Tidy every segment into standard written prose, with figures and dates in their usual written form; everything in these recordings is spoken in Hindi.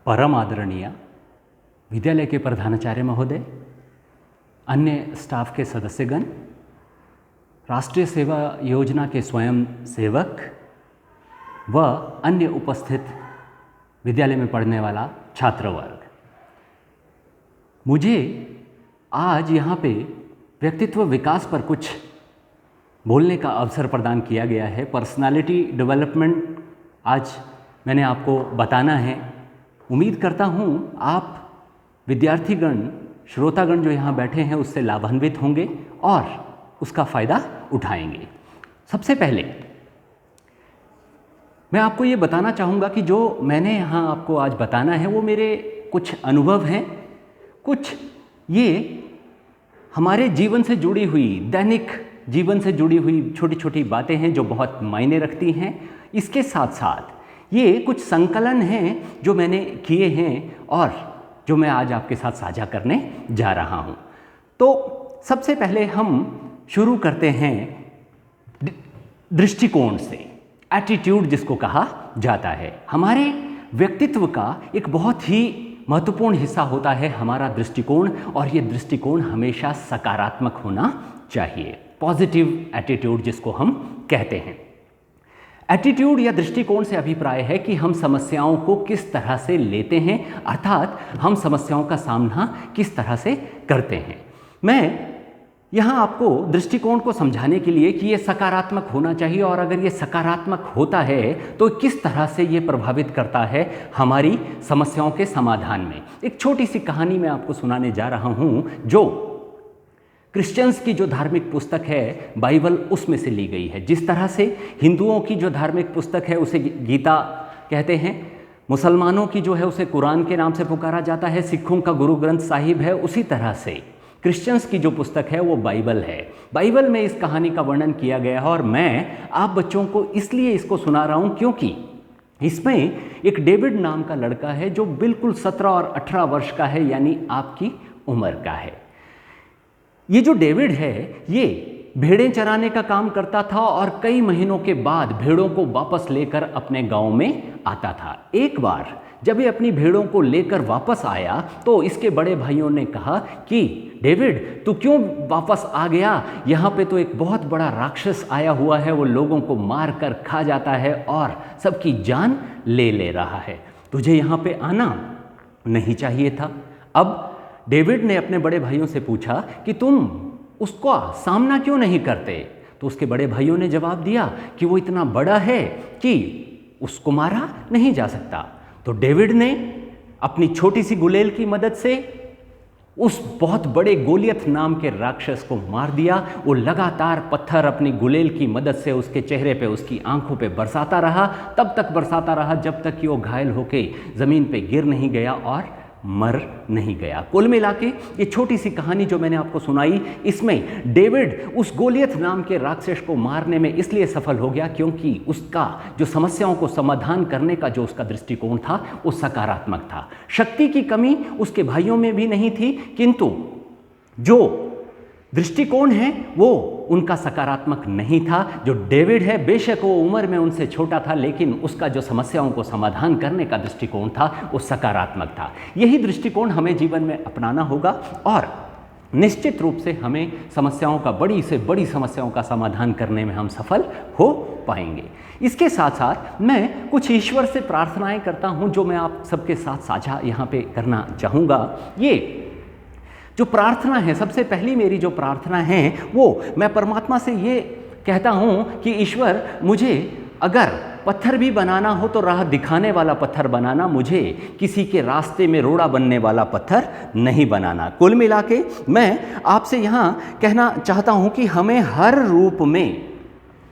परम आदरणीय विद्यालय के प्रधानाचार्य महोदय, अन्य स्टाफ के सदस्यगण, राष्ट्रीय सेवा योजना के स्वयं सेवक व अन्य उपस्थित विद्यालय में पढ़ने वाला छात्र वर्ग, मुझे आज यहाँ पे व्यक्तित्व विकास पर कुछ बोलने का अवसर प्रदान किया गया है। पर्सनालिटी डेवलपमेंट आज मैंने आपको बताना है। उम्मीद करता हूँ आप विद्यार्थीगण, श्रोतागण जो यहाँ बैठे हैं उससे लाभान्वित होंगे और उसका फ़ायदा उठाएंगे। सबसे पहले मैं आपको ये बताना चाहूँगा कि जो मैंने यहाँ आपको आज बताना है वो मेरे कुछ अनुभव हैं, कुछ ये हमारे जीवन से जुड़ी हुई, दैनिक जीवन से जुड़ी हुई छोटी छोटी बातें हैं जो बहुत मायने रखती हैं। इसके साथ साथ ये कुछ संकलन हैं जो मैंने किए हैं और जो मैं आज आपके साथ साझा करने जा रहा हूँ। तो सबसे पहले हम शुरू करते हैं दृष्टिकोण से। एटीट्यूड जिसको कहा जाता है, हमारे व्यक्तित्व का एक बहुत ही महत्वपूर्ण हिस्सा होता है हमारा दृष्टिकोण, और ये दृष्टिकोण हमेशा सकारात्मक होना चाहिए। पॉजिटिव एटीट्यूड जिसको हम कहते हैं। एटीट्यूड या दृष्टिकोण से अभिप्राय है कि हम समस्याओं को किस तरह से लेते हैं, अर्थात हम समस्याओं का सामना किस तरह से करते हैं। मैं यहाँ आपको दृष्टिकोण को समझाने के लिए कि ये सकारात्मक होना चाहिए, और अगर ये सकारात्मक होता है तो किस तरह से ये प्रभावित करता है हमारी समस्याओं के समाधान में। एक छोटी सी कहानी मैं आपको सुनाने जा रहा हूँ जो क्रिश्चियंस की जो धार्मिक पुस्तक है बाइबल, उसमें से ली गई है। जिस तरह से हिंदुओं की जो धार्मिक पुस्तक है उसे गीता कहते हैं, मुसलमानों की जो है उसे कुरान के नाम से पुकारा जाता है, सिखों का गुरु ग्रंथ साहिब है, उसी तरह से क्रिश्चियंस की जो पुस्तक है वो बाइबल है। बाइबल में इस कहानी का वर्णन किया गया है और मैं आप बच्चों को इसलिए इसको सुना रहा हूँ क्योंकि इसमें एक डेविड नाम का लड़का है जो बिल्कुल 17 और 18 वर्ष का है, यानी आपकी उम्र का है। ये जो डेविड है ये भेड़ें चराने का काम करता था और कई महीनों के बाद भेड़ों को वापस लेकर अपने गांव में आता था। एक बार जब ये अपनी भेड़ों को लेकर वापस आया तो इसके बड़े भाइयों ने कहा कि डेविड, तू क्यों वापस आ गया? यहाँ पे तो एक बहुत बड़ा राक्षस आया हुआ है, वो लोगों को मार कर खा जाता है और सबकी जान ले रहा है। तुझे यहाँ पे आना नहीं चाहिए था। अब डेविड ने अपने बड़े भाइयों से पूछा कि तुम उसका सामना क्यों नहीं करते? तो उसके बड़े भाइयों ने जवाब दिया कि वो इतना बड़ा है कि उसको मारा नहीं जा सकता। तो डेविड ने अपनी छोटी सी गुलेल की मदद से उस बहुत बड़े गोलियत नाम के राक्षस को मार दिया। वो लगातार पत्थर अपनी गुलेल की मदद से उसके चेहरे पे, उसकी आंखों पे बरसाता रहा, तब तक बरसाता रहा जब तक कि वो घायल होके ज़मीन पे गिर नहीं गया और मर नहीं गया। कुल मिला के ये छोटी सी कहानी जो मैंने आपको सुनाई, इसमें डेविड उस गोलियत नाम के राक्षस को मारने में इसलिए सफल हो गया क्योंकि उसका जो समस्याओं को समाधान करने का जो उसका दृष्टिकोण था वो सकारात्मक था। शक्ति की कमी उसके भाइयों में भी नहीं थी, किंतु जो दृष्टिकोण है वो उनका सकारात्मक नहीं था। जो डेविड है बेशक वो उम्र में उनसे छोटा था, लेकिन उसका जो समस्याओं को समाधान करने का दृष्टिकोण था वो सकारात्मक था। यही दृष्टिकोण हमें जीवन में अपनाना होगा और निश्चित रूप से हमें समस्याओं का, बड़ी से बड़ी समस्याओं का समाधान करने में हम सफल हो पाएंगे। इसके साथ साथ मैं कुछ ईश्वर से प्रार्थनाएं करता हूं जो मैं आप सबके साथ साझा यहाँ पे करना चाहूँगा। ये जो प्रार्थना है, सबसे पहली मेरी जो प्रार्थना है वो मैं परमात्मा से ये कहता हूँ कि ईश्वर, मुझे अगर पत्थर भी बनाना हो तो राह दिखाने वाला पत्थर बनाना, मुझे किसी के रास्ते में रोड़ा बनने वाला पत्थर नहीं बनाना। कुल मिला के मैं आपसे यहाँ कहना चाहता हूँ कि हमें हर रूप में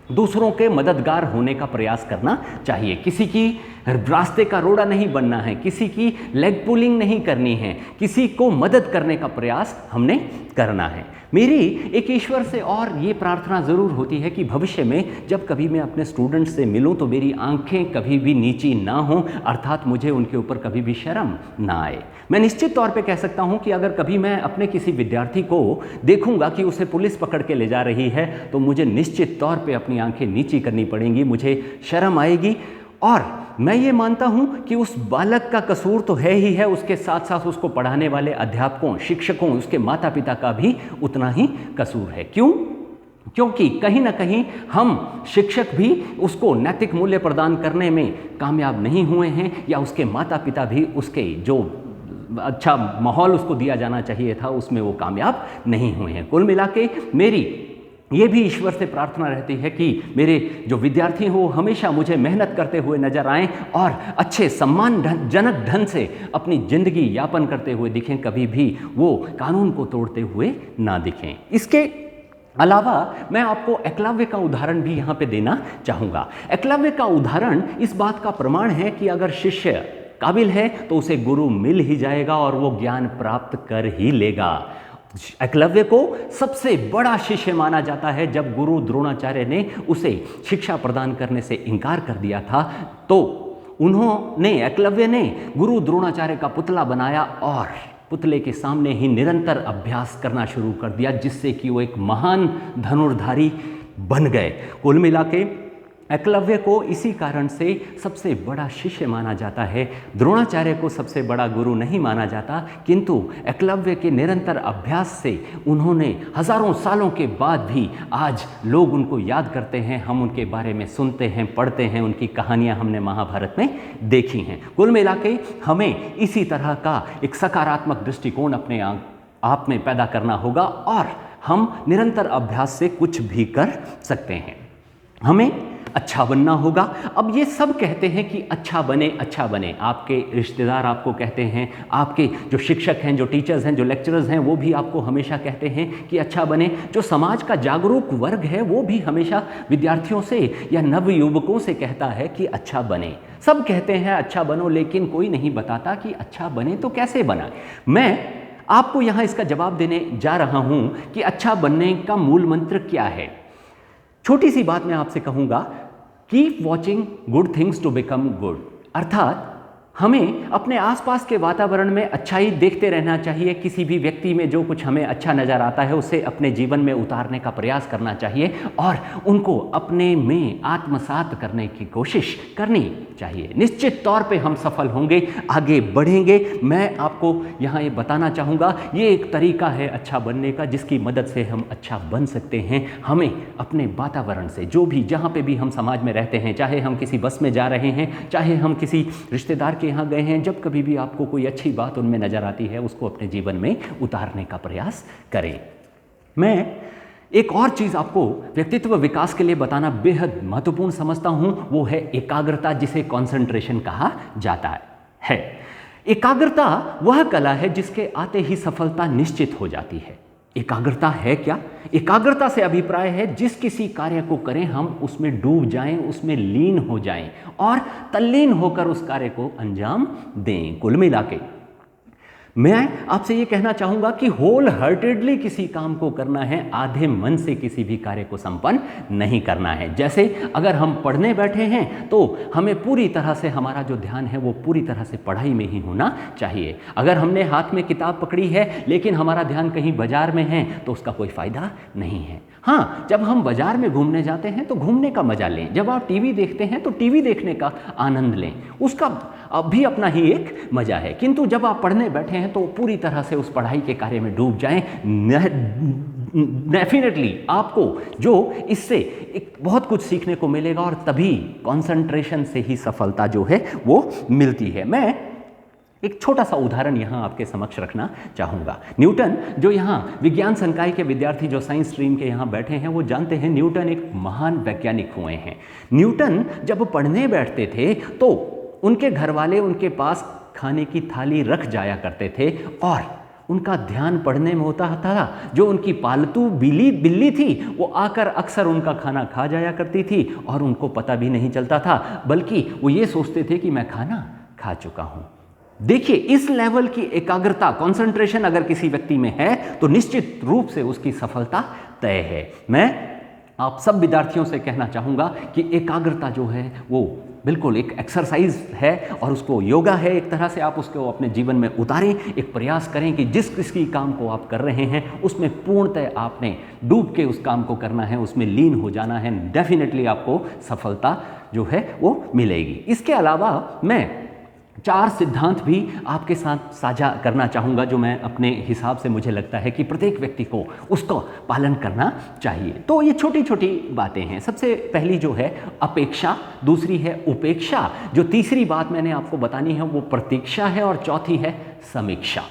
दूसरों के मददगार होने का प्रयास करना चाहिए। किसी की रास्ते का रोड़ा नहीं बनना है, किसी की लेग पुलिंग नहीं करनी है, किसी को मदद करने का प्रयास हमने करना है। मेरी एक ईश्वर से और ये प्रार्थना ज़रूर होती है कि भविष्य में जब कभी मैं अपने स्टूडेंट्स से मिलूं तो मेरी आंखें कभी भी नीची ना हों, अर्थात मुझे उनके ऊपर कभी भी शर्म ना आए। मैं निश्चित तौर पे कह सकता हूं कि अगर कभी मैं अपने किसी विद्यार्थी को देखूंगा कि उसे पुलिस पकड़ के ले जा रही है तो मुझे निश्चित तौर पे अपनी आंखें नीची करनी पड़ेंगी, मुझे शर्म आएगी। और मैं ये मानता हूं कि उस बालक का कसूर तो है ही है, उसके साथ साथ उसको पढ़ाने वाले अध्यापकों, शिक्षकों, उसके माता पिता का भी उतना ही कसूर है। क्यों? क्योंकि कहीं ना कहीं हम शिक्षक भी उसको नैतिक मूल्य प्रदान करने में कामयाब नहीं हुए हैं, या उसके माता पिता भी उसके जो अच्छा माहौल उसको दिया जाना चाहिए था उसमें वो कामयाब नहीं हुए हैं। कुल मिला के मेरी ये भी ईश्वर से प्रार्थना रहती है कि मेरे जो विद्यार्थी हो हमेशा मुझे मेहनत करते हुए नजर आएं और अच्छे सम्मानजनक ढंग से अपनी जिंदगी यापन करते हुए दिखें, कभी भी वो कानून को तोड़ते हुए ना दिखें। इसके अलावा मैं आपको एकलव्य का उदाहरण भी यहाँ पे देना चाहूँगा। एकलव्य का उदाहरण इस बात का प्रमाण है कि अगर शिष्य काबिल है तो उसे गुरु मिल ही जाएगा और वो ज्ञान प्राप्त कर ही लेगा। एकलव्य को सबसे बड़ा शिष्य माना जाता है। जब गुरु द्रोणाचार्य ने उसे शिक्षा प्रदान करने से इनकार कर दिया था तो उन्होंने, एकलव्य ने गुरु द्रोणाचार्य का पुतला बनाया और पुतले के सामने ही निरंतर अभ्यास करना शुरू कर दिया, जिससे कि वो एक महान धनुर्धारी बन गए। कुल मिला के एकलव्य को इसी कारण से सबसे बड़ा शिष्य माना जाता है। द्रोणाचार्य को सबसे बड़ा गुरु नहीं माना जाता, किंतु एकलव्य के निरंतर अभ्यास से उन्होंने हजारों सालों के बाद भी आज लोग उनको याद करते हैं, हम उनके बारे में सुनते हैं, पढ़ते हैं, उनकी कहानियां हमने महाभारत में देखी हैं। कुल मिला के हमें इसी तरह का एक सकारात्मक दृष्टिकोण अपने आप में पैदा करना होगा और हम निरंतर अभ्यास से कुछ भी कर सकते हैं। हमें अच्छा बनना होगा। अब ये सब कहते हैं कि अच्छा बने, अच्छा बने। आपके रिश्तेदार आपको कहते हैं, आपके जो शिक्षक हैं, जो टीचर्स हैं, जो लेक्चरर्स हैं, वो भी आपको हमेशा कहते हैं कि अच्छा बने। जो समाज का जागरूक वर्ग है वो भी हमेशा विद्यार्थियों से या नवयुवकों से कहता है कि अच्छा बने। सब कहते हैं अच्छा बनो, लेकिन कोई नहीं बताता कि अच्छा बने तो कैसे बना। मैं आपको यहाँ इसका जवाब देने जा रहा हूँ कि अच्छा बनने का मूल मंत्र क्या है। छोटी सी बात मैं आपसे कहूँगा, keep watching good things to become good. अर्थात हमें अपने आसपास के वातावरण में अच्छाई देखते रहना चाहिए। किसी भी व्यक्ति में जो कुछ हमें अच्छा नज़र आता है उसे अपने जीवन में उतारने का प्रयास करना चाहिए और उनको अपने में आत्मसात करने की कोशिश करनी चाहिए। निश्चित तौर पे हम सफल होंगे, आगे बढ़ेंगे। मैं आपको यहाँ ये बताना चाहूँगा, ये एक तरीका है अच्छा बनने का जिसकी मदद से हम अच्छा बन सकते हैं। हमें अपने वातावरण से, जो भी जहाँ पे भी हम समाज में रहते हैं, चाहे हम किसी बस में जा रहे हैं, चाहे हम किसी रिश्तेदार के यहाँ गए हैं, जब कभी भी आपको कोई अच्छी बात उनमें नज़र आती है उसको अपने जीवन में उतारने का प्रयास करें। मैं एक और चीज़ आपको व्यक्तित्व विकास के लिए बताना बेहद महत्वपूर्ण समझता हूँ, वो है एकाग्रता, जिसे कंसंट्रेशन कहा जाता है। एकाग्रता वह कला है जिसके आते ही सफलता निश्चित हो जाती है। एकाग्रता है क्या? एकाग्रता से अभिप्राय है जिस किसी कार्य को करें हम उसमें डूब जाएं, उसमें लीन हो जाएं और तल्लीन होकर उस कार्य को अंजाम दें। कुल मिला के मैं आपसे ये कहना चाहूँगा कि होल हार्टेडली किसी काम को करना है, आधे मन से किसी भी कार्य को संपन्न नहीं करना है। जैसे अगर हम पढ़ने बैठे हैं तो हमें पूरी तरह से हमारा जो ध्यान है वो पूरी तरह से पढ़ाई में ही होना चाहिए। अगर हमने हाथ में किताब पकड़ी है लेकिन हमारा ध्यान कहीं बाजार में है तो उसका कोई फ़ायदा नहीं है। हाँ, जब हम बाजार में घूमने जाते हैं तो घूमने का मजा लें, जब आप टीवी देखते हैं तो टीवी देखने का आनंद लें, उसका भी अपना ही एक मजा है। किंतु जब आप पढ़ने बैठे हैं तो पूरी तरह से उस पढ़ाई के कार्य में डूब जाएं। डेफिनेटली आपको जो इससे एक बहुत कुछ सीखने को मिलेगा और तभी कंसंट्रेशन से ही सफलता जो है वो मिलती है। मैं एक छोटा सा उदाहरण यहाँ आपके समक्ष रखना चाहूँगा। न्यूटन, जो यहाँ विज्ञान संकाय के विद्यार्थी जो साइंस स्ट्रीम के यहाँ बैठे हैं वो जानते हैं न्यूटन एक महान वैज्ञानिक हुए हैं। न्यूटन जब पढ़ने बैठते थे तो उनके घर वाले उनके पास खाने की थाली रख जाया करते थे और उनका ध्यान पढ़ने में होता था। जो उनकी पालतू बिल्ली थी वो आकर अक्सर उनका खाना खा जाया करती थी और उनको पता भी नहीं चलता था, बल्कि वो ये सोचते थे कि मैं खाना खा चुका हूँ। देखिए, इस लेवल की एकाग्रता, कंसंट्रेशन अगर किसी व्यक्ति में है तो निश्चित रूप से उसकी सफलता तय है। मैं आप सब विद्यार्थियों से कहना चाहूँगा कि एकाग्रता जो है वो बिल्कुल एक एक्सरसाइज है और उसको योगा है एक तरह से, आप उसको अपने जीवन में उतारें, एक प्रयास करें कि जिस किसी काम को आप कर रहे हैं उसमें पूर्णतः आपने डूब के उस काम को करना है, उसमें लीन हो जाना है। डेफिनेटली आपको सफलता जो है वो मिलेगी। इसके अलावा मैं 4 सिद्धांत भी आपके साथ साझा करना चाहूँगा जो मैं अपने हिसाब से मुझे लगता है कि प्रत्येक व्यक्ति को उसका पालन करना चाहिए। तो ये छोटी छोटी बातें हैं। सबसे पहली जो है अपेक्षा, दूसरी है उपेक्षा, जो तीसरी बात मैंने आपको बतानी है वो प्रतीक्षा है, और चौथी है समीक्षा।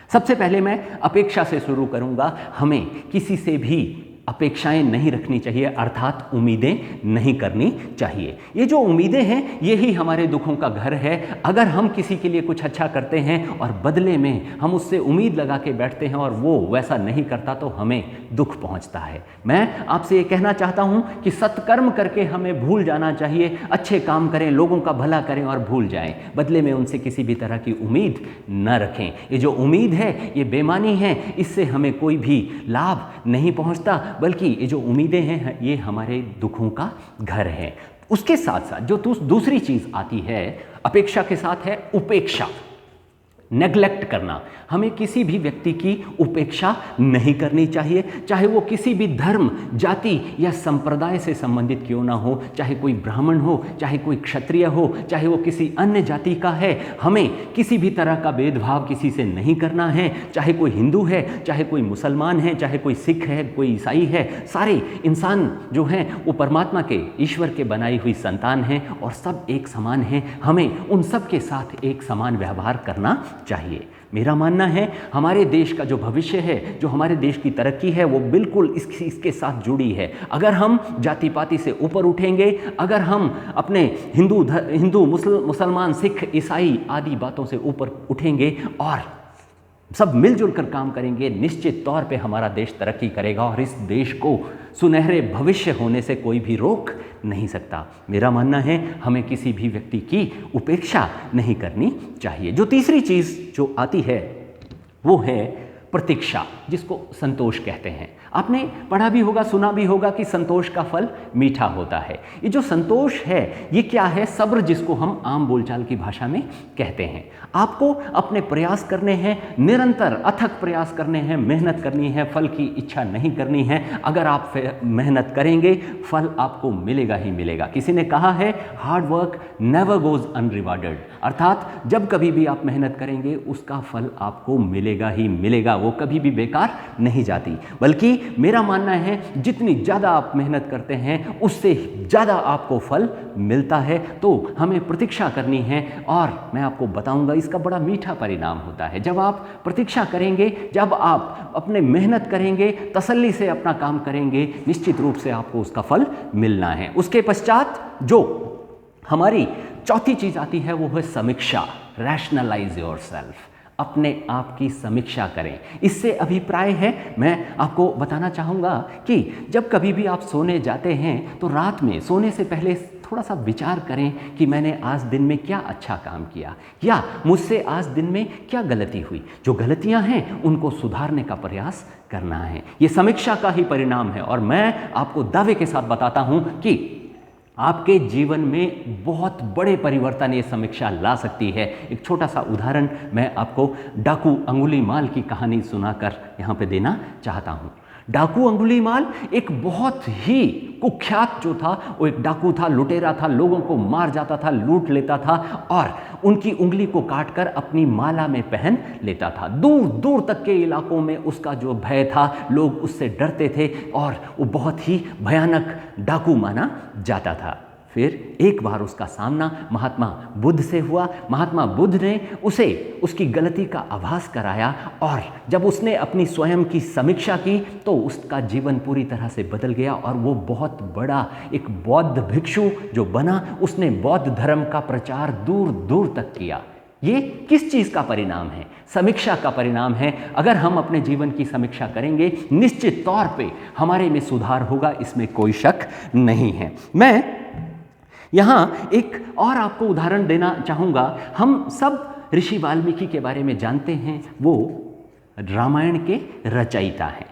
सबसे पहले मैं अपेक्षा से शुरू करूँगा। हमें किसी से भी अपेक्षाएं नहीं रखनी चाहिए, अर्थात उम्मीदें नहीं करनी चाहिए। ये जो उम्मीदें हैं यही हमारे दुखों का घर है। अगर हम किसी के लिए कुछ अच्छा करते हैं और बदले में हम उससे उम्मीद लगा के बैठते हैं और वो वैसा नहीं करता तो हमें दुख पहुंचता है। मैं आपसे ये कहना चाहता हूं कि सत्कर्म करके हमें भूल जाना चाहिए, अच्छे काम करें, लोगों का भला करें और भूल जाएं, बदले में उनसे किसी भी तरह की उम्मीद न रखें। ये जो उम्मीद है ये बेमानी है, इससे हमें कोई भी लाभ नहीं पहुंचता, बल्कि ये जो उम्मीदें हैं ये हमारे दुखों का घर है। उसके साथ साथ जो दूसरी चीज आती है अपेक्षा के साथ है उपेक्षा, नेग्लेक्ट करना। हमें किसी भी व्यक्ति की उपेक्षा नहीं करनी चाहिए, चाहे वो किसी भी धर्म, जाति या संप्रदाय से संबंधित क्यों ना हो, चाहे कोई ब्राह्मण हो, चाहे कोई क्षत्रिय हो, चाहे वो किसी अन्य जाति का है। हमें किसी भी तरह का भेदभाव किसी से नहीं करना है, चाहे कोई हिंदू है, चाहे कोई मुसलमान है, चाहे कोई सिख है, कोई ईसाई है। सारे इंसान जो हैं वो परमात्मा के, ईश्वर के बनाई हुई संतान हैं और सब एक समान हैं। हमें उन सब के साथ एक समान व्यवहार करना चाहिए। मेरा मानना है हमारे देश का जो भविष्य है, जो हमारे देश की तरक्की है वो बिल्कुल इसके साथ जुड़ी है। अगर हम जाति पाति से ऊपर उठेंगे, अगर हम अपने हिंदू मुसलमान सिख ईसाई आदि बातों से ऊपर उठेंगे और सब मिलजुल कर काम करेंगे, निश्चित तौर पे हमारा देश तरक्की करेगा और इस देश को सुनहरे भविष्य होने से कोई भी रोक नहीं सकता। मेरा मानना है हमें किसी भी व्यक्ति की उपेक्षा नहीं करनी चाहिए। जो तीसरी चीज़ जो आती है वो है प्रतीक्षा, जिसको संतोष कहते हैं। आपने पढ़ा भी होगा, सुना भी होगा कि संतोष का फल मीठा होता है। ये जो संतोष है ये क्या है? सब्र, जिसको हम आम बोलचाल की भाषा में कहते हैं। आपको अपने प्रयास करने हैं, निरंतर अथक प्रयास करने हैं, मेहनत करनी है, फल की इच्छा नहीं करनी है। अगर आप मेहनत करेंगे फल आपको मिलेगा ही मिलेगा। किसी ने कहा है हार्ड वर्क नेवर गोज अनरिवार्डेड, अर्थात जब कभी भी आप मेहनत करेंगे उसका फल आपको मिलेगा ही मिलेगा, वो कभी भी बेकार नहीं जाती। बल्कि मेरा मानना है जितनी ज़्यादा आप मेहनत करते हैं उससे ज़्यादा आपको फल मिलता है। तो हमें प्रतीक्षा करनी है और मैं आपको बताऊंगा इसका बड़ा मीठा परिणाम होता है। जब आप प्रतीक्षा करेंगे, जब आप अपने मेहनत करेंगे, तसल्ली से अपना काम करेंगे, निश्चित रूप से आपको उसका फल मिलना है। उसके पश्चात जो हमारी चौथी चीज़ आती है वो है समीक्षा, रैशनलाइज योरसेल्फ, अपने आप की समीक्षा करें। इससे अभिप्राय है, मैं आपको बताना चाहूँगा कि जब कभी भी आप सोने जाते हैं तो रात में सोने से पहले थोड़ा सा विचार करें कि मैंने आज दिन में क्या अच्छा काम किया या मुझसे आज दिन में क्या गलती हुई। जो गलतियां हैं उनको सुधारने का प्रयास करना है। ये समीक्षा का ही परिणाम है और मैं आपको दावे के साथ बताता हूं कि आपके जीवन में बहुत बड़े परिवर्तन ये समीक्षा ला सकती है। एक छोटा सा उदाहरण मैं आपको डाकू अंगुलीमाल की कहानी सुनाकर यहाँ पे देना चाहता हूँ। डाकू अंगुलीमाल एक बहुत ही कुख्यात जो था, वो एक डाकू था, लुटेरा था, लोगों को मार जाता था, लूट लेता था और उनकी उंगली को काटकर अपनी माला में पहन लेता था। दूर दूर तक के इलाकों में उसका जो भय था, लोग उससे डरते थे और वो बहुत ही भयानक डाकू माना जाता था। फिर एक बार उसका सामना महात्मा बुद्ध से हुआ। महात्मा बुद्ध ने उसे उसकी गलती का आभास कराया और जब उसने अपनी स्वयं की समीक्षा की तो उसका जीवन पूरी तरह से बदल गया और वो बहुत बड़ा एक बौद्ध भिक्षु जो बना, उसने बौद्ध धर्म का प्रचार दूर दूर तक किया। ये किस चीज़ का परिणाम है? समीक्षा का परिणाम है। अगर हम अपने जीवन की समीक्षा करेंगे निश्चित तौर पे हमारे में सुधार होगा, इसमें कोई शक नहीं है। मैं यहाँ एक और आपको उदाहरण देना चाहूँगा। हम सब ऋषि वाल्मीकि के बारे में जानते हैं, वो रामायण के रचयिता हैं।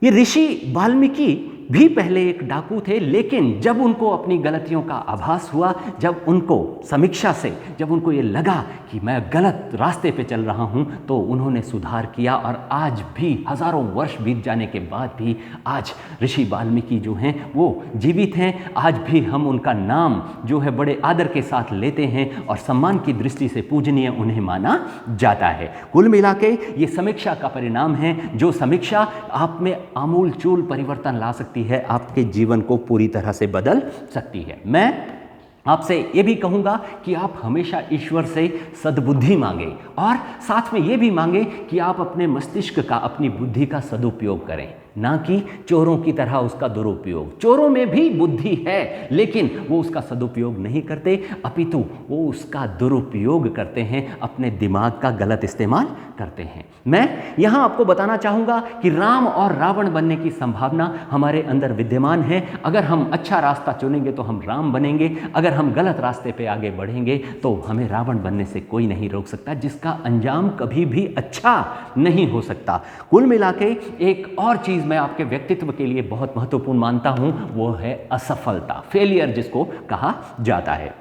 ये ऋषि वाल्मीकि भी पहले एक डाकू थे, लेकिन जब उनको अपनी गलतियों का आभास हुआ, जब उनको समीक्षा से जब उनको ये लगा कि मैं गलत रास्ते पे चल रहा हूँ, तो उन्होंने सुधार किया। और आज भी हज़ारों वर्ष बीत जाने के बाद भी आज ऋषि वाल्मीकि जो हैं वो जीवित हैं। आज भी हम उनका नाम जो है बड़े आदर के साथ लेते हैं और सम्मान की दृष्टि से पूजनीय उन्हें माना जाता है। कुल मिला के ये समीक्षा का परिणाम है, जो समीक्षा आप में आमूल चूल परिवर्तन ला सकती है, आपके जीवन को पूरी तरह से बदल सकती है। मैं आपसे ये भी कहूँगा कि आप हमेशा ईश्वर से सद्बुद्धि मांगें और साथ में ये भी मांगें कि आप अपने मस्तिष्क का, अपनी बुद्धि का सदुपयोग करें, ना कि चोरों की तरह उसका दुरुपयोग। चोरों में भी बुद्धि है, लेकिन वो उसका सदुपयोग नहीं करते, अपितु वो उसका दुरुपयोग करते हैं, अपने दिमाग का गलत इस्तेमाल करते हैं। मैं यहाँ आपको बताना चाहूँगा कि राम और रावण बनने की संभावना हमारे अंदर विद्यमान है। अगर हम अच्छा रास्ता चुनेंगे तो हम राम बनेंगे, अगर हम गलत रास्ते पे आगे बढ़ेंगे तो हमें रावण बनने से कोई नहीं रोक सकता, जिसका अंजाम कभी भी अच्छा नहीं हो सकता। कुल मिला के एक और चीज़ मैं आपके व्यक्तित्व के लिए बहुत महत्वपूर्ण मानता हूँ, वो है असफलता, फेलियर जिसको कहा जाता है।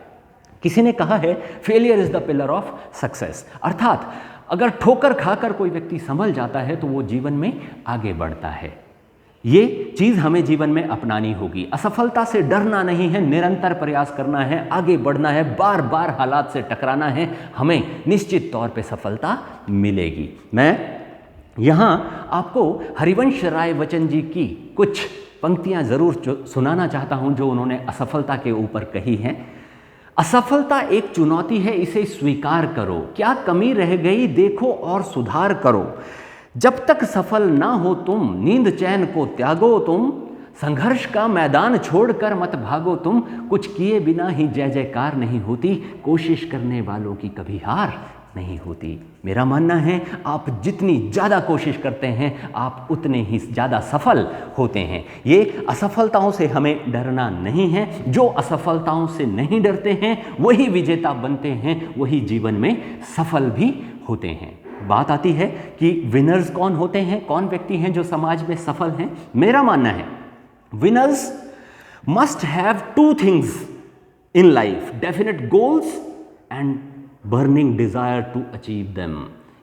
किसी ने कहा है failure is the pillar of success, अर्थात अगर ठोकर खाकर कोई व्यक्ति संभल जाता है तो वो जीवन में आगे बढ़ता है। ये चीज़ हमें जीवन में अपनानी होगी। असफलता से डरना नहीं है, निरंतर प्रयास करना है, आगे बढ़ना है, बार बार हालात से टकराना है, हमें निश्चित तौर पे सफलता मिलेगी। मैं यहाँ आपको हरिवंश राय बच्चन जी की कुछ पंक्तियाँ ज़रूर सुनाना चाहता हूँ जो उन्होंने असफलता के ऊपर कही हैं। असफलता एक चुनौती है, इसे स्वीकार करो, क्या कमी रह गई देखो और सुधार करो। जब तक सफल ना हो तुम, नींद चैन को त्यागो तुम, संघर्ष का मैदान छोड़कर मत भागो तुम, कुछ किए बिना ही जय जयकार नहीं होती, कोशिश करने वालों की कभी हार नहीं होती। मेरा मानना है आप जितनी ज़्यादा कोशिश करते हैं आप उतने ही ज़्यादा सफल होते हैं। ये असफलताओं से हमें डरना नहीं है, जो असफलताओं से नहीं डरते हैं वही विजेता बनते हैं, वही जीवन में सफल भी होते हैं। बात आती है कि विनर्स कौन होते हैं, कौन व्यक्ति हैं जो समाज में सफल हैं। मेरा मानना है winners must have two things in life, definite goals and burning desire to achieve them.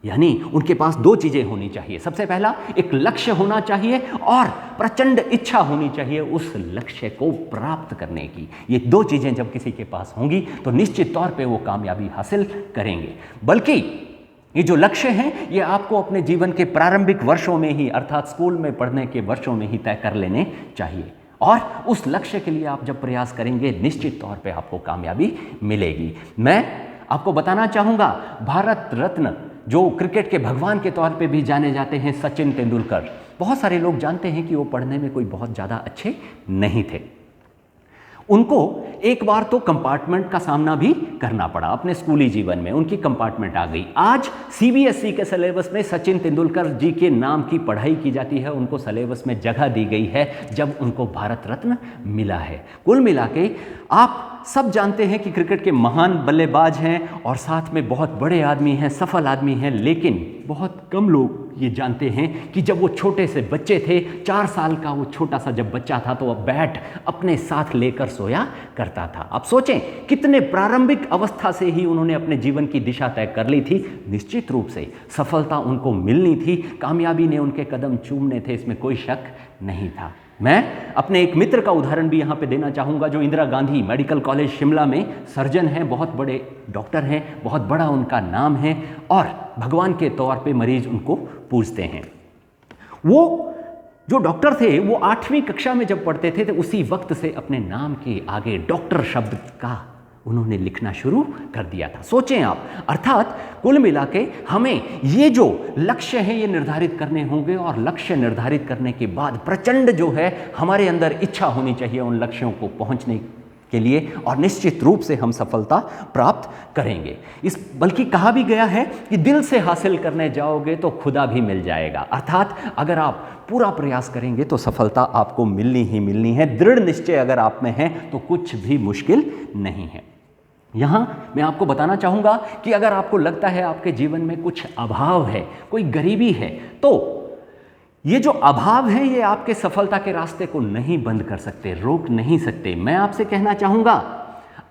यानी उनके पास दो चीजें होनी चाहिए। सबसे पहला एक लक्ष्य होना चाहिए और प्रचंड इच्छा होनी चाहिए उस लक्ष्य को प्राप्त करने की। ये दो चीजें जब किसी के पास होंगी तो निश्चित तौर पे वो कामयाबी हासिल करेंगे। बल्कि ये जो लक्ष्य हैं ये आपको अपने जीवन के प्रारंभिक वर्षों में ही, अर्थात स्कूल में पढ़ने के वर्षों में ही तय कर लेने चाहिए, और उस लक्ष्य के लिए आप जब प्रयास करेंगे निश्चित तौर पे आपको कामयाबी मिलेगी। मैं आपको बताना चाहूँगा भारत रत्न जो क्रिकेट के भगवान के तौर पे भी जाने जाते हैं, सचिन तेंदुलकर, बहुत सारे लोग जानते हैं कि वो पढ़ने में कोई बहुत ज़्यादा अच्छे नहीं थे। उनको एक बार तो कंपार्टमेंट का सामना भी करना पड़ा अपने स्कूली जीवन में, उनकी कंपार्टमेंट आ गई। आज सीबीएसई के सिलेबस में सचिन तेंदुलकर जी के नाम की पढ़ाई की जाती है, उनको सिलेबस में जगह दी गई है जब उनको भारत रत्न मिला है। कुल मिला के आप सब जानते हैं कि क्रिकेट के महान बल्लेबाज हैं और साथ में बहुत बड़े आदमी हैं, सफल आदमी हैं, लेकिन बहुत कम लोग ये जानते हैं कि जब वो छोटे से बच्चे थे, 4 साल का वो छोटा सा जब बच्चा था तो वह बैट अपने साथ लेकर सोया करता था। आप सोचें कितने प्रारंभिक अवस्था से ही उन्होंने अपने जीवन की दिशा तय कर ली थी। निश्चित रूप से सफलता उनको मिलनी थी, कामयाबी ने उनके कदम चूमने थे, इसमें कोई शक नहीं था। मैं अपने एक मित्र का उदाहरण भी यहाँ पे देना चाहूँगा जो इंदिरा गांधी मेडिकल कॉलेज शिमला में सर्जन हैं, बहुत बड़े डॉक्टर हैं, बहुत बड़ा उनका नाम है और भगवान के तौर पे मरीज उनको पूजते हैं। वो जो डॉक्टर थे वो 8वीं कक्षा में जब पढ़ते थे तो उसी वक्त से अपने नाम के आगे डॉक्टर शब्द का उन्होंने लिखना शुरू कर दिया था। सोचें आप, अर्थात कुल मिला के हमें ये जो लक्ष्य है ये निर्धारित करने होंगे और लक्ष्य निर्धारित करने के बाद प्रचंड जो है हमारे अंदर इच्छा होनी चाहिए उन लक्ष्यों को पहुंचने के लिए, और निश्चित रूप से हम सफलता प्राप्त करेंगे। इस बल्कि कहा भी गया है कि दिल से हासिल करने जाओगे तो खुदा भी मिल जाएगा, अर्थात अगर आप पूरा प्रयास करेंगे तो सफलता आपको मिलनी ही मिलनी है। दृढ़ निश्चय अगर आप में है तो कुछ भी मुश्किल नहीं है। यहाँ मैं आपको बताना चाहूँगा कि अगर आपको लगता है आपके जीवन में कुछ अभाव है, कोई गरीबी है, तो ये जो अभाव है ये आपके सफलता के रास्ते को नहीं बंद कर सकते, रोक नहीं सकते। मैं आपसे कहना चाहूँगा,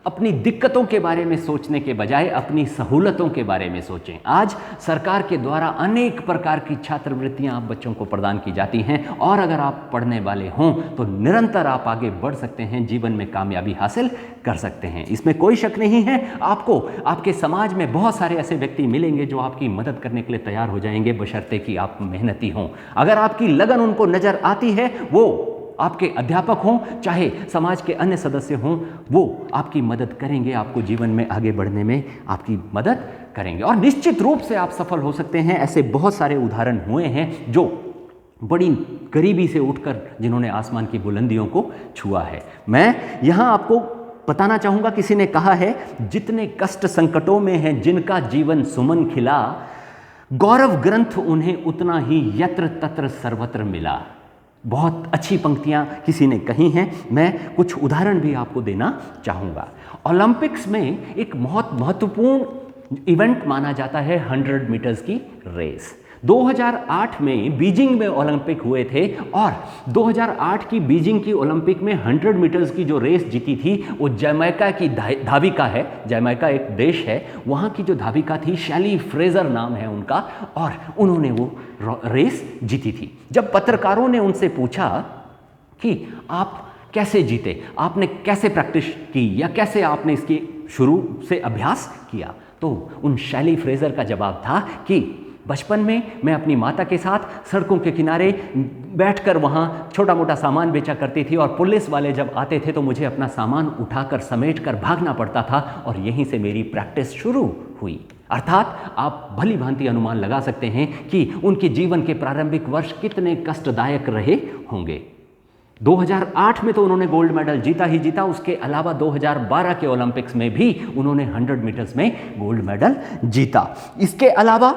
अपनी दिक्कतों के बारे में सोचने के बजाय अपनी सहूलतों के बारे में सोचें। आज सरकार के द्वारा अनेक प्रकार की छात्रवृत्तियां आप बच्चों को प्रदान की जाती हैं और अगर आप पढ़ने वाले हों तो निरंतर आप आगे बढ़ सकते हैं, जीवन में कामयाबी हासिल कर सकते हैं, इसमें कोई शक नहीं है। आपको आपके समाज में बहुत सारे ऐसे व्यक्ति मिलेंगे जो आपकी मदद करने के लिए तैयार हो जाएंगे, बशर्ते कि आप मेहनती हों। अगर आपकी लगन उनको नज़र आती है, वो आपके अध्यापक हों चाहे समाज के अन्य सदस्य हों, वो आपकी मदद करेंगे, आपको जीवन में आगे बढ़ने में आपकी मदद करेंगे और निश्चित रूप से आप सफल हो सकते हैं। ऐसे बहुत सारे उदाहरण हुए हैं जो बड़ी गरीबी से उठकर जिन्होंने आसमान की बुलंदियों को छुआ है। मैं यहाँ आपको बताना चाहूँगा, किसी ने कहा है, जितने कष्ट संकटों में हैं जिनका जीवन सुमन खिला, गौरव ग्रंथ उन्हें उतना ही यत्र तत्र सर्वत्र मिला। बहुत अच्छी पंक्तियां किसी ने कही हैं, मैं कुछ उदाहरण भी आपको देना चाहूँगा। ओलंपिक्स में एक बहुत महत्वपूर्ण इवेंट माना जाता है 100 मीटर्स की रेस। 2008 में बीजिंग में ओलंपिक हुए थे और 2008 की बीजिंग की ओलंपिक में 100 मीटर्स की जो रेस जीती थी वो जमैका की धाविका है, जमैका एक देश है, वहाँ की जो धाविका थी शैली फ्रेजर नाम है उनका, और उन्होंने वो रेस जीती थी। जब पत्रकारों ने उनसे पूछा कि आप कैसे जीते, आपने कैसे प्रैक्टिस की या कैसे आपने इसकी शुरू से अभ्यास किया, तो उन शैली फ्रेजर का जवाब था कि बचपन में मैं अपनी माता के साथ सड़कों के किनारे बैठकर वहाँ छोटा मोटा सामान बेचा करती थी और पुलिस वाले जब आते थे तो मुझे अपना सामान उठाकर समेटकर भागना पड़ता था और यहीं से मेरी प्रैक्टिस शुरू हुई। अर्थात आप भली भांति अनुमान लगा सकते हैं कि उनके जीवन के प्रारंभिक वर्ष कितने कष्टदायक रहे होंगे। 2008 में तो उन्होंने गोल्ड मेडल जीता ही जीता, उसके अलावा 2012 के ओलंपिक्स में भी उन्होंने 100 मीटर्स में गोल्ड मेडल जीता। इसके अलावा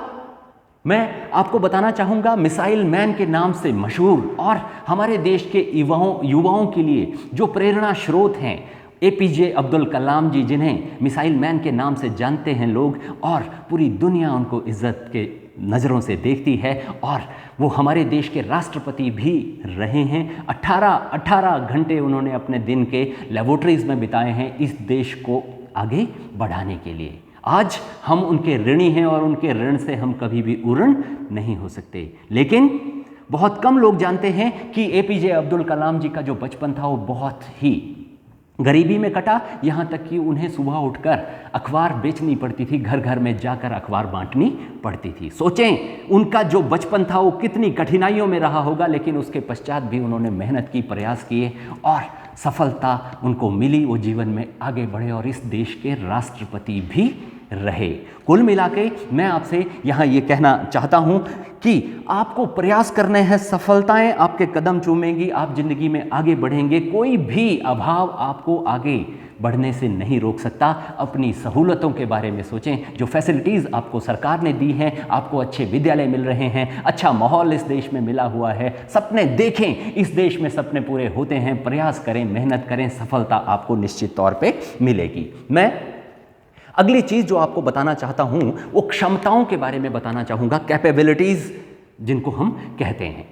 मैं आपको बताना चाहूँगा, मिसाइल मैन के नाम से मशहूर और हमारे देश के युवाओं के लिए जो प्रेरणा स्रोत हैं, एपीजे अब्दुल कलाम जी, जिन्हें मिसाइल मैन के नाम से जानते हैं लोग और पूरी दुनिया उनको इज्जत के नज़रों से देखती है और वो हमारे देश के राष्ट्रपति भी रहे हैं। 18 घंटे उन्होंने अपने दिन के लेबोरेटरीज में बिताए हैं इस देश को आगे बढ़ाने के लिए। आज हम उनके ऋणी हैं और उनके ऋण से हम कभी भी उऋण नहीं हो सकते। लेकिन बहुत कम लोग जानते हैं कि एपीजे अब्दुल कलाम जी का जो बचपन था वो बहुत ही गरीबी में कटा, यहाँ तक कि उन्हें सुबह उठकर अखबार बेचनी पड़ती थी, घर घर में जाकर अखबार बांटनी पड़ती थी। सोचें उनका जो बचपन था वो कितनी कठिनाइयों में रहा होगा, लेकिन उसके पश्चात भी उन्होंने मेहनत की, प्रयास किए और सफलता उनको मिली। वो जीवन में आगे बढ़े और इस देश के राष्ट्रपति भी रहे। कुल मिला के मैं आपसे यहाँ ये कहना चाहता हूँ कि आपको प्रयास करने हैं, सफलताएं आपके कदम चूमेंगी, आप जिंदगी में आगे बढ़ेंगे। कोई भी अभाव आपको आगे बढ़ने से नहीं रोक सकता। अपनी सहूलतों के बारे में सोचें, जो फैसिलिटीज़ आपको सरकार ने दी हैं, आपको अच्छे विद्यालय मिल रहे हैं, अच्छा माहौल इस देश में मिला हुआ है, सपने देखें, इस देश में सपने पूरे होते हैं, प्रयास करें, मेहनत करें, सफलता आपको निश्चित तौर पे मिलेगी। मैं अगली चीज़ जो आपको बताना चाहता हूँ वो क्षमताओं के बारे में बताना चाहूँगा, कैपेबिलिटीज़ जिनको हम कहते हैं।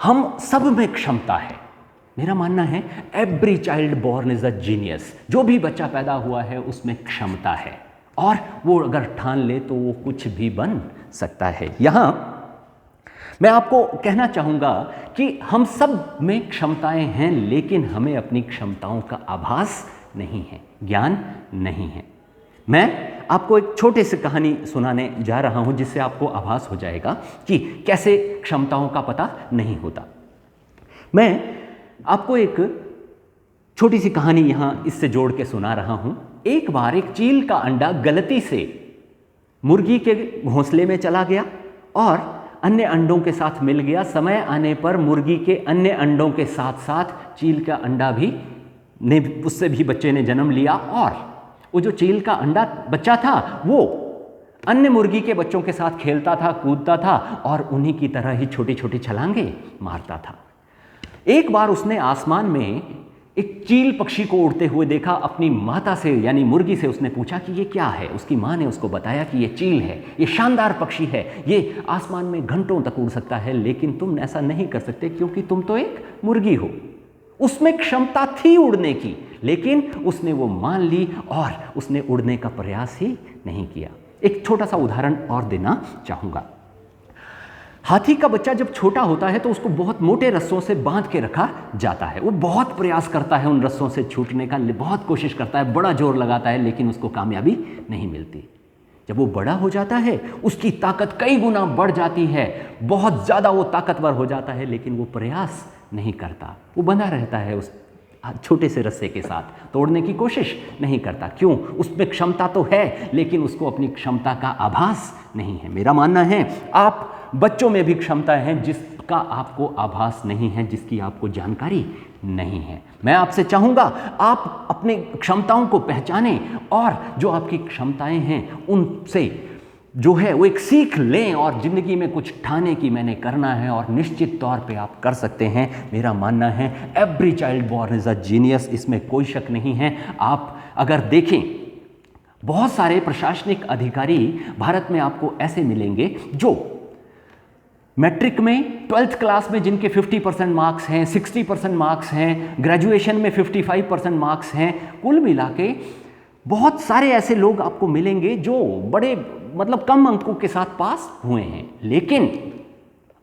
हम सब में क्षमता है। मेरा मानना है every child born is a genius. जो भी बच्चा पैदा हुआ है उसमें क्षमता है और वो अगर ठान ले तो वो कुछ भी बन सकता है। यहाँ मैं आपको कहना चाहूँगा कि हम सब में क्षमताएं हैं, लेकिन हमें अपनी क्षमताओं का आभास नहीं है, ज्ञान नहीं है। मैं आपको एक छोटी सी कहानी सुनाने जा रहा हूं जिससे आपको आभास हो जाएगा कि कैसे क्षमताओं का पता नहीं होता। मैं आपको एक छोटी सी कहानी यहां इससे जोड़ के सुना रहा हूं। एक बार एक चील का अंडा गलती से मुर्गी के घोंसले में चला गया और अन्य अंडों के साथ मिल गया। समय आने पर मुर्गी के अन्य अंडों के साथ साथ चील का अंडा भी उससे भी बच्चे ने जन्म लिया और वो जो चील का अंडा बच्चा था वो अन्य मुर्गी के बच्चों के साथ खेलता था, कूदता था और उन्हीं की तरह ही छोटी छोटी छलांगे मारता था। एक बार उसने आसमान में एक चील पक्षी को उड़ते हुए देखा, अपनी माता से यानी मुर्गी से उसने पूछा कि ये क्या है। उसकी माँ ने उसको बताया कि ये चील है, ये शानदार पक्षी है, ये आसमान में घंटों तक उड़ सकता है, लेकिन तुम ऐसा नहीं कर सकते क्योंकि तुम तो एक मुर्गी हो। उसमें क्षमता थी उड़ने की, लेकिन उसने वो मान ली और उसने उड़ने का प्रयास ही नहीं किया। एक छोटा सा उदाहरण और देना चाहूँगा। हाथी का बच्चा जब छोटा होता है तो उसको बहुत मोटे रस्सों से बांध के रखा जाता है। वो बहुत प्रयास करता है उन रस्सों से छूटने का, बहुत कोशिश करता है, बड़ा जोर लगाता है, लेकिन उसको कामयाबी नहीं मिलती। जब वो बड़ा हो जाता है उसकी ताकत कई गुना बढ़ जाती है, बहुत ज़्यादा वो ताकतवर हो जाता है, लेकिन वो प्रयास नहीं करता, वो बंधा रहता है उस छोटे से रस्से के साथ, तोड़ने की कोशिश नहीं करता। क्यों? उसमें क्षमता तो है, लेकिन उसको अपनी क्षमता का आभास नहीं है। मेरा मानना है आप बच्चों में भी क्षमता है जिसका आपको आभास नहीं है, जिसकी आपको जानकारी नहीं है। मैं आपसे चाहूँगा आप अपनी क्षमताओं को पहचानें और जो आपकी क्षमताएं हैं उनसे जो है वो एक सीख लें और ज़िंदगी में कुछ ठाने की मैंने करना है, और निश्चित तौर पे आप कर सकते हैं। मेरा मानना है every child born is a genius, इसमें कोई शक नहीं है। आप अगर देखें बहुत सारे प्रशासनिक अधिकारी भारत में आपको ऐसे मिलेंगे जो मैट्रिक में 12th क्लास में जिनके 50% मार्क्स हैं, 60% मार्क्स हैं, ग्रेजुएशन में 55% मार्क्स हैं, कुल मिला के बहुत सारे ऐसे लोग आपको मिलेंगे जो बड़े मतलब कम अंकों के साथ पास हुए हैं, लेकिन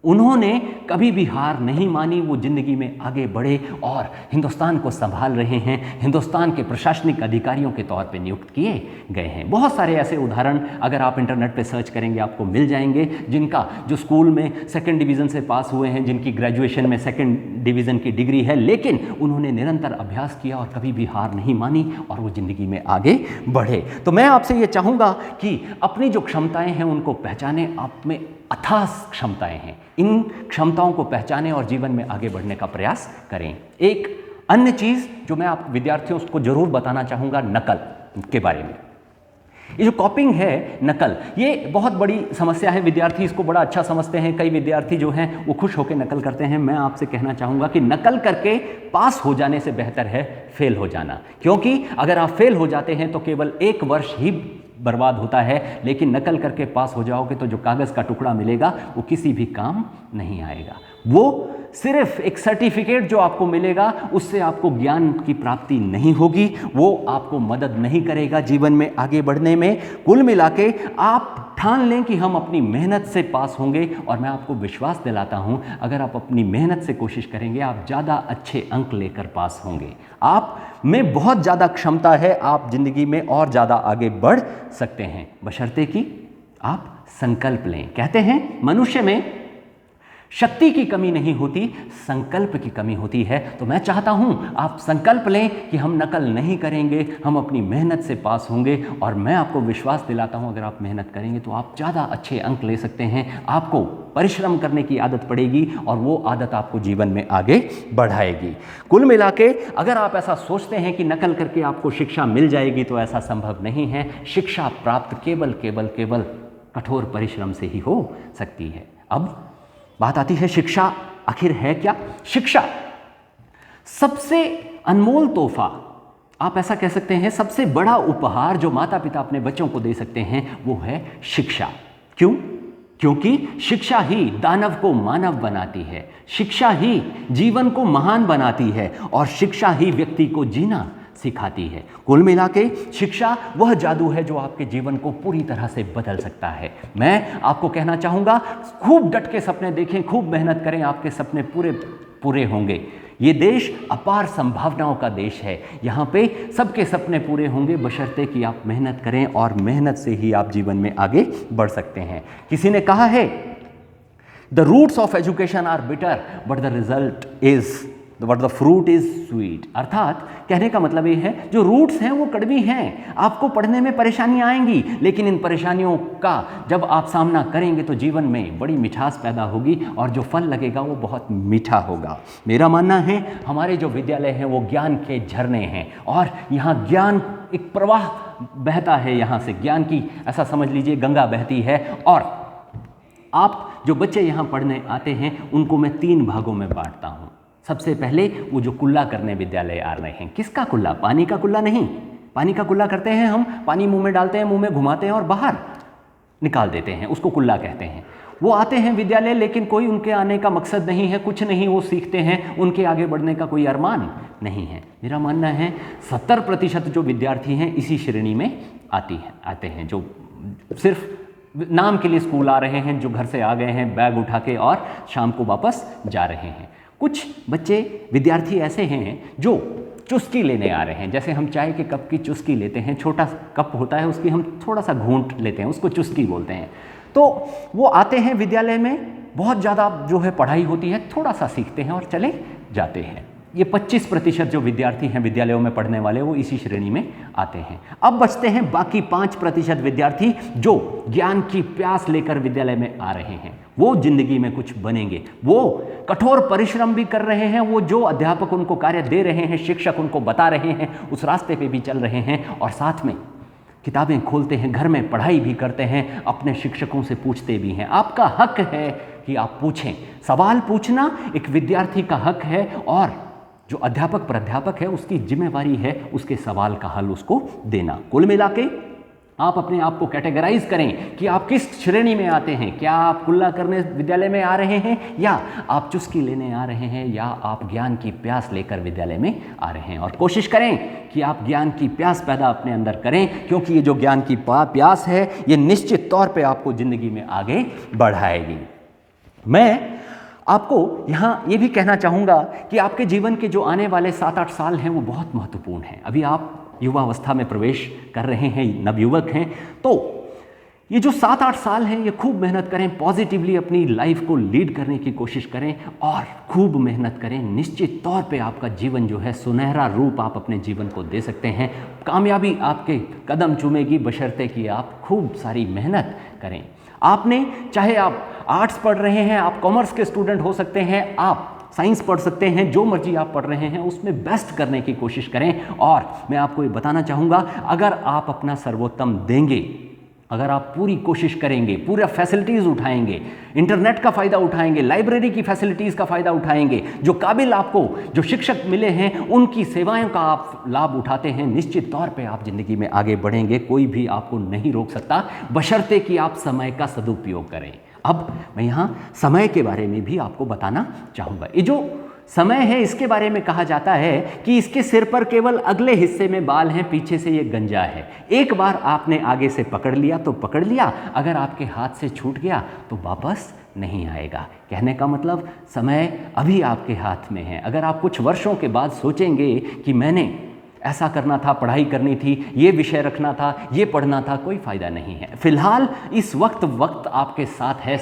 उन्होंने कभी भी हार नहीं मानी। वो ज़िंदगी में आगे बढ़े और हिंदुस्तान को संभाल रहे हैं, हिंदुस्तान के प्रशासनिक अधिकारियों के तौर पे नियुक्त किए गए हैं। बहुत सारे ऐसे उदाहरण अगर आप इंटरनेट पे सर्च करेंगे आपको मिल जाएंगे, जिनका जो स्कूल में 2nd डिवीज़न से पास हुए हैं, जिनकी ग्रेजुएशन में 2nd डिवीज़न की डिग्री है, लेकिन उन्होंने निरंतर अभ्यास किया और कभी भी हार नहीं मानी और वो ज़िंदगी में आगे बढ़े। तो मैं आपसे ये चाहूँगा कि अपनी जो क्षमताएँ हैं उनको पहचानें। आप में अथाह क्षमताएं हैं, इन क्षमताओं को पहचानें और जीवन में आगे बढ़ने का प्रयास करें। एक अन्य चीज़ जो मैं आप विद्यार्थियों को जरूर बताना चाहूँगा, नकल के बारे में। ये जो कॉपिंग है, नकल, ये बहुत बड़ी समस्या है। विद्यार्थी इसको बड़ा अच्छा समझते हैं, कई विद्यार्थी जो हैं वो खुश होकर नकल करते हैं। मैं आपसे कहना चाहूँगा कि नकल करके पास हो जाने से बेहतर है फेल हो जाना, क्योंकि अगर आप फेल हो जाते हैं तो केवल 1 वर्ष ही बर्बाद होता है, लेकिन नकल करके पास हो जाओगे तो जो कागज़ का टुकड़ा मिलेगा वो किसी भी काम नहीं आएगा। वो सिर्फ एक सर्टिफिकेट जो आपको मिलेगा उससे आपको ज्ञान की प्राप्ति नहीं होगी, वो आपको मदद नहीं करेगा जीवन में आगे बढ़ने में। कुल मिला के आप ठान लें कि हम अपनी मेहनत से पास होंगे, और मैं आपको विश्वास दिलाता हूं अगर आप अपनी मेहनत से कोशिश करेंगे आप ज़्यादा अच्छे अंक लेकर पास होंगे। आप में बहुत ज़्यादा क्षमता है, आप जिंदगी में और ज़्यादा आगे बढ़ सकते हैं, बशर्ते कि आप संकल्प लें। कहते हैं मनुष्य में शक्ति की कमी नहीं होती, संकल्प की कमी होती है। तो मैं चाहता हूं आप संकल्प लें कि हम नकल नहीं करेंगे, हम अपनी मेहनत से पास होंगे, और मैं आपको विश्वास दिलाता हूं अगर आप मेहनत करेंगे तो आप ज़्यादा अच्छे अंक ले सकते हैं। आपको परिश्रम करने की आदत पड़ेगी और वो आदत आपको जीवन में आगे बढ़ाएगी। कुल मिला के अगर आप ऐसा सोचते हैं कि नकल करके आपको शिक्षा मिल जाएगी तो ऐसा संभव नहीं है। शिक्षा प्राप्त केवल कठोर परिश्रम से ही हो सकती है। अब बात आती है शिक्षा आखिर है क्या? शिक्षा सबसे अनमोल तोहफा, आप ऐसा कह सकते हैं सबसे बड़ा उपहार जो माता पिता अपने बच्चों को दे सकते हैं वो है शिक्षा। क्यों? क्योंकि शिक्षा ही दानव को मानव बनाती है, शिक्षा ही जीवन को महान बनाती है, और शिक्षा ही व्यक्ति को जीना सिखाती है। कुल मिला के शिक्षा वह जादू है जो आपके जीवन को पूरी तरह से बदल सकता है। मैं आपको कहना चाहूँगा खूब डट के सपने देखें, खूब मेहनत करें, आपके सपने पूरे होंगे। ये देश अपार संभावनाओं का देश है, यहाँ पे सबके सपने पूरे होंगे बशर्ते कि आप मेहनत करें, और मेहनत से ही आप जीवन में आगे बढ़ सकते हैं। किसी ने कहा है the roots of education are bitter but the result is but the fruit is sweet. अर्थात कहने का मतलब ये है जो रूट्स हैं वो कड़वी हैं, आपको पढ़ने में परेशानियां आएंगी, लेकिन इन परेशानियों का जब आप सामना करेंगे तो जीवन में बड़ी मिठास पैदा होगी और जो फल लगेगा वो बहुत मीठा होगा। मेरा मानना है हमारे जो विद्यालय हैं वो ज्ञान के झरने हैं, और यहाँ ज्ञान एक प्रवाह बहता है, यहाँ से ज्ञान की ऐसा समझ लीजिए गंगा बहती है। और आप जो बच्चे यहाँ पढ़ने आते हैं उनको मैं 3 भागों में बांटता हूँ। सबसे पहले वो जो कुल्ला करने विद्यालय आ रहे हैं, किसका कुल्ला? पानी का कुल्ला नहीं। पानी का कुल्ला करते हैं हम, पानी मुंह में डालते हैं, मुंह में घुमाते हैं और बाहर निकाल देते हैं, उसको कुल्ला कहते हैं। वो आते हैं विद्यालय, लेकिन कोई उनके आने का मकसद नहीं है, कुछ नहीं वो सीखते हैं, उनके आगे बढ़ने का कोई अरमान नहीं है। मेरा मानना है 70% जो विद्यार्थी हैं इसी श्रेणी में आते हैं, जो सिर्फ नाम के लिए स्कूल आ रहे हैं, जो घर से आ गए हैं बैग उठा के और शाम को वापस जा रहे हैं। कुछ बच्चे विद्यार्थी ऐसे हैं जो चुस्की लेने आ रहे हैं, जैसे हम चाय के कप की चुस्की लेते हैं, छोटा कप होता है उसकी हम थोड़ा सा घूंट लेते हैं, उसको चुस्की बोलते हैं। तो वो आते हैं विद्यालय में, बहुत ज़्यादा जो है पढ़ाई होती है, थोड़ा सा सीखते हैं और चले जाते हैं। ये 25% जो विद्यार्थी हैं विद्यालयों में पढ़ने वाले, वो इसी श्रेणी में आते हैं। अब बचते हैं बाकी 5% विद्यार्थी जो ज्ञान की प्यास लेकर विद्यालय में आ रहे हैं। वो जिंदगी में कुछ बनेंगे, वो कठोर परिश्रम भी कर रहे हैं, वो जो अध्यापक उनको कार्य दे रहे हैं, शिक्षक उनको बता रहे हैं, उस रास्ते पे भी चल रहे हैं और साथ में किताबें खोलते हैं, घर में पढ़ाई भी करते हैं, अपने शिक्षकों से पूछते भी हैं। आपका हक है कि आप पूछें। सवाल पूछना एक विद्यार्थी का हक है और जो अध्यापक प्राध्यापक है उसकी जिम्मेवारी है उसके सवाल का हल उसको देना। कुल मिला के आप अपने आप को कैटेगराइज करें कि आप किस श्रेणी में आते हैं। क्या आप कुल्ला करने विद्यालय में आ रहे हैं, या आप चुस्की लेने आ रहे हैं, या आप ज्ञान की प्यास लेकर विद्यालय में आ रहे हैं। और कोशिश करें कि आप ज्ञान की प्यास पैदा अपने अंदर करें, क्योंकि ये जो ज्ञान की प्यास है ये निश्चित तौर पे आपको ज़िंदगी में आगे बढ़ाएगी। मैं आपको यहाँ ये भी कहना चाहूँगा कि आपके जीवन के जो आने वाले 7-8 साल हैं वो बहुत महत्वपूर्ण हैं। अभी आप युवावस्था में प्रवेश कर रहे हैं, नवयुवक हैं, तो ये जो 7-8 साल हैं ये खूब मेहनत करें, पॉजिटिवली अपनी लाइफ को लीड करने की कोशिश करें और खूब मेहनत करें। निश्चित तौर पे आपका जीवन जो है सुनहरा रूप आप अपने जीवन को दे सकते हैं। कामयाबी आपके कदम चूमेगी, बशर्ते कि आप खूब सारी मेहनत करें। आपने, चाहे आप आर्ट्स पढ़ रहे हैं, आप कॉमर्स के स्टूडेंट हो सकते हैं, आप साइंस पढ़ सकते हैं, जो मर्जी आप पढ़ रहे हैं उसमें बेस्ट करने की कोशिश करें। और मैं आपको ये बताना चाहूँगा, अगर आप अपना सर्वोत्तम देंगे, अगर आप पूरी कोशिश करेंगे, पूरा फैसिलिटीज़ उठाएंगे, इंटरनेट का फ़ायदा उठाएंगे, लाइब्रेरी की फैसिलिटीज़ का फ़ायदा उठाएंगे, जो काबिल आपको जो शिक्षक मिले हैं उनकी सेवाओं का आप लाभ उठाते हैं, निश्चित तौर पे आप ज़िंदगी में आगे बढ़ेंगे। कोई भी आपको नहीं रोक सकता, बशर्ते कि आप समय का सदुपयोग करें। अब मैं यहाँ समय के बारे में भी आपको बताना चाहूँगा। ये जो समय है इसके बारे में कहा जाता है कि इसके सिर पर केवल अगले हिस्से में बाल हैं, पीछे से ये गंजा है। एक बार आपने आगे से पकड़ लिया तो पकड़ लिया, अगर आपके हाथ से छूट गया तो वापस नहीं आएगा। कहने का मतलब समय अभी आपके हाथ में है। अगर आप कुछ वर्षों के बाद सोचेंगे कि मैंने ऐसा करना था, पढ़ाई करनी थी, ये विषय रखना था, ये पढ़ना था, कोई फ़ायदा नहीं है। फिलहाल इस वक्त आपके साथ है।